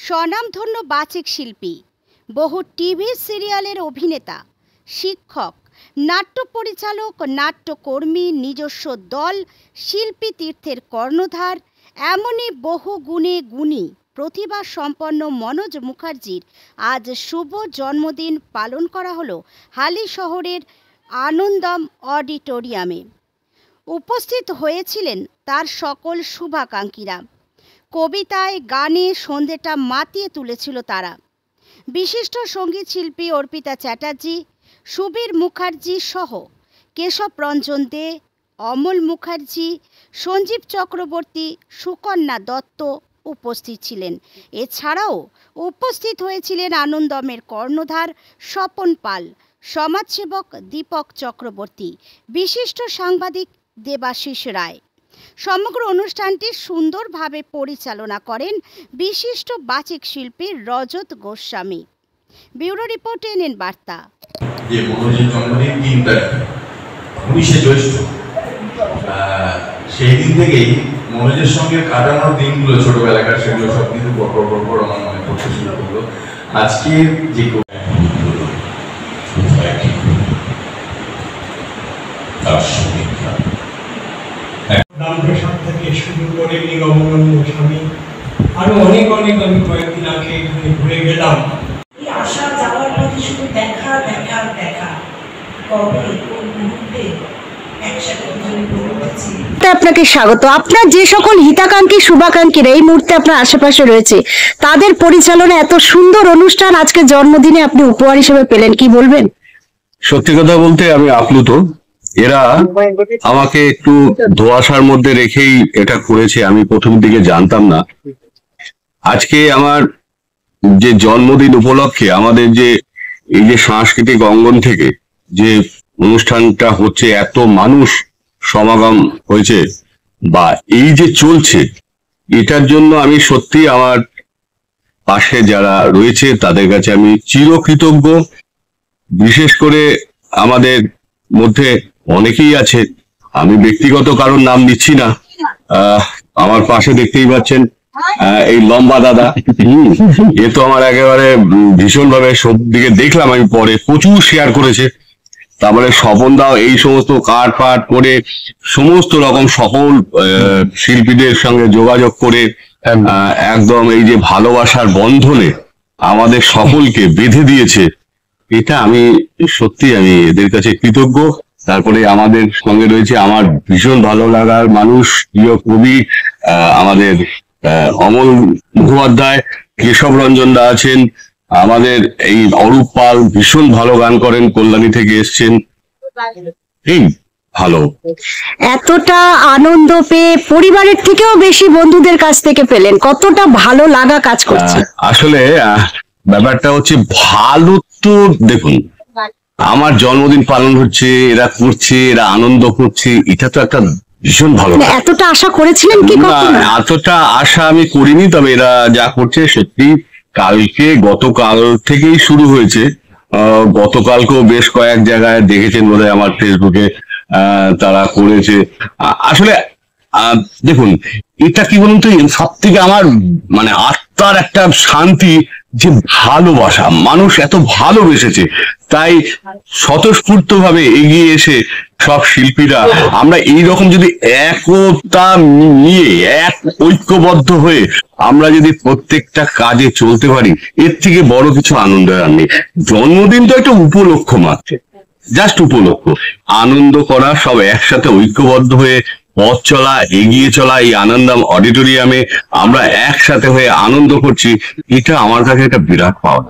স্বনামধন্য বাচিক শিল্পী, বহু টিভি সিরিয়ালের অভিনেতা, শিক্ষক, নাট্য পরিচালক, নাট্যকর্মী, নিজস্ব দল শিল্পী তীর্থের কর্ণধার, এমনই বহু গুণে গুণী প্রতিভা সম্পন্ন মনোজ মুখার্জির আজ শুভ জন্মদিন পালন করা হলো হালি শহরের আনন্দম অডিটোরিয়ামে। উপস্থিত হয়েছিলেন তার সকল শুভাকাঙ্ক্ষীরা। কবিতায়, গানে সন্ধেটা মাতিয়ে তুলেছিল তারা। বিশিষ্ট সঙ্গীত শিল্পী অর্পিতা চ্যাটার্জি, সুবীর মুখার্জি সহ কেশব রঞ্জন দে, অমল মুখার্জি, সঞ্জীব চক্রবর্তী, সুকন্যা দত্ত উপস্থিত ছিলেন। এছাড়াও উপস্থিত হয়েছিলেন আনন্দমের কর্ণধার স্বপন পাল, সমাজসেবক দীপক চক্রবর্তী, বিশিষ্ট সাংবাদিক দেবাশিস রায়। সমগ্র অনুষ্ঠানটি সুন্দরভাবে পরিচালনা করেন বিশিষ্ট বাচিক শিল্পী রজত গোস্বামী। ব্যুরো রিপোর্ট, এনএন বার্তা। যে মনোজের জন্মদিন 3 তারিখ 19শে জ্যৈষ্ঠ, সেই দিন থেকেই মনোজের সঙ্গে কাটানোর দিনগুলো ছোটবেলাকার সেগুলো সব কিছু পর আমার মনে পড়তে শুরু করলো। আজকের যে থেকে শুরু করে নিগমানন্দ স্বামী আরো অনেক আমি কয়েকদিন আগে এখানে ঘুরে গেলাম। এই আশা যাওয়ার পথে শুধু দেখা দেখা দেখা, কবে কোন মুহূর্তে একসাথে আপনাকে স্বাগত। আপনার যে সকল হিতাকাঙ্ক্ষী শুভাকাঙ্ক্ষীরা এই মুহূর্তে আপনার আশেপাশে রয়েছে, তাদের পরিচালনা এত সুন্দর অনুষ্ঠান আজকে জন্মদিনে আপনি উপহার হিসেবে পেলেন, কি বলবেন? সত্যি কথা বলতে আমি আপ্লুত। এরা আমাকে একটু ধোঁয়াশার মধ্যে রেখেই এটা করেছে, আমি প্রথম দিকে জানতাম না। আজকে আমার যে জন্মদিন উপলক্ষে আমাদের যে এই যে সাংস্কৃতিক অঙ্গন থেকে যে অনুষ্ঠানটা হচ্ছে, এত মানুষ সমাগম হয়েছে বা এই যে চলছে, এটার জন্য আমি সত্যি আমার পাশে যারা রয়েছে তাদের কাছে আমি চিরকৃতজ্ঞ। বিশেষ করে আমাদের মধ্যে অনেকেই আছে, আমি ব্যক্তিগত কারোর নাম দিচ্ছি না, আমার পাশে দেখতেই পাচ্ছেন এই লম্বা দাদা, এ তো আমার একেবারে ভীষণ ভাবে সব দিকে দেখলাম আমি, পরে প্রচুর শেয়ার করেছে। তারপরে স্বপন দাও এই সমস্ত কাট পাট করে সমস্ত রকম সকল শিল্পীদের সঙ্গে যোগাযোগ করে একদম এই যে ভালোবাসার বন্ধনে আমাদের সকলকে বেঁধে দিয়েছে, এটা আমি সত্যি আমি এদের কাছে কৃতজ্ঞ। তারপরে আমাদের সঙ্গে রয়েছে আমার ভীষণ ভালো লাগার মানুষ, প্রিয় কবি আমাদের অমল মুখোপাধ্যায়, কেশব রঞ্জন দা আছেন, আমাদের এই অরূপ পাল ভীষণ ভালো গান করেন, কল্যাণী থেকে এসছেন। এই ভালো, এতটা আনন্দ পেয়ে পরিবারের থেকেও বেশি বন্ধুদের কাছ থেকে পেলেন, কতটা ভালো লাগা কাজ করছে? আসলে ব্যাপারটা হচ্ছে ভালো তো, দেখুন আমার জন্মদিন পালন হচ্ছে, এরা করছে, এরা আনন্দ করছে, এটা তো একটা ভীষণ ভালো। এতটা আশা করেছিলেন কি? এতটা আশা আমি করিনি, তবে এরা যা করছে সত্যি কালকে গতকাল থেকেই শুরু হয়েছে। গতকালকেও বেশ কয়েক জায়গায় দেখেছেন বোধহয় আমার ফেসবুকে তারা করেছে। আসলে দেখুন এটা কি বলুন তো, সব থেকে আমার মানে আত্মার একটা শান্তি যে ভালোবাসা, মানুষ এত ভালোবেসেছে, তাই স্বতঃস্ফূর্ত ভাবে এগিয়ে এসে সব শিল্পীরা আমরা এইরকম যদি একতা নিয়ে এক ঐক্যবদ্ধ হয়ে আমরা যদি প্রত্যেকটা কাজে চলতে পারি, এর থেকে বড় কিছু আনন্দের আর নেই। জন্মদিন তো একটা উপলক্ষ মাত্র, জাস্ট উপলক্ষ। আনন্দ করা, সব একসাথে ঐক্যবদ্ধ হয়ে পথ চলা, এগিয়ে চলা, এই আনন্দম অডিটোরিয়ামে আমরা একসাথে হয়ে আনন্দ করছি, এটা আমার কাছে একটা বিরাট পাওয়া।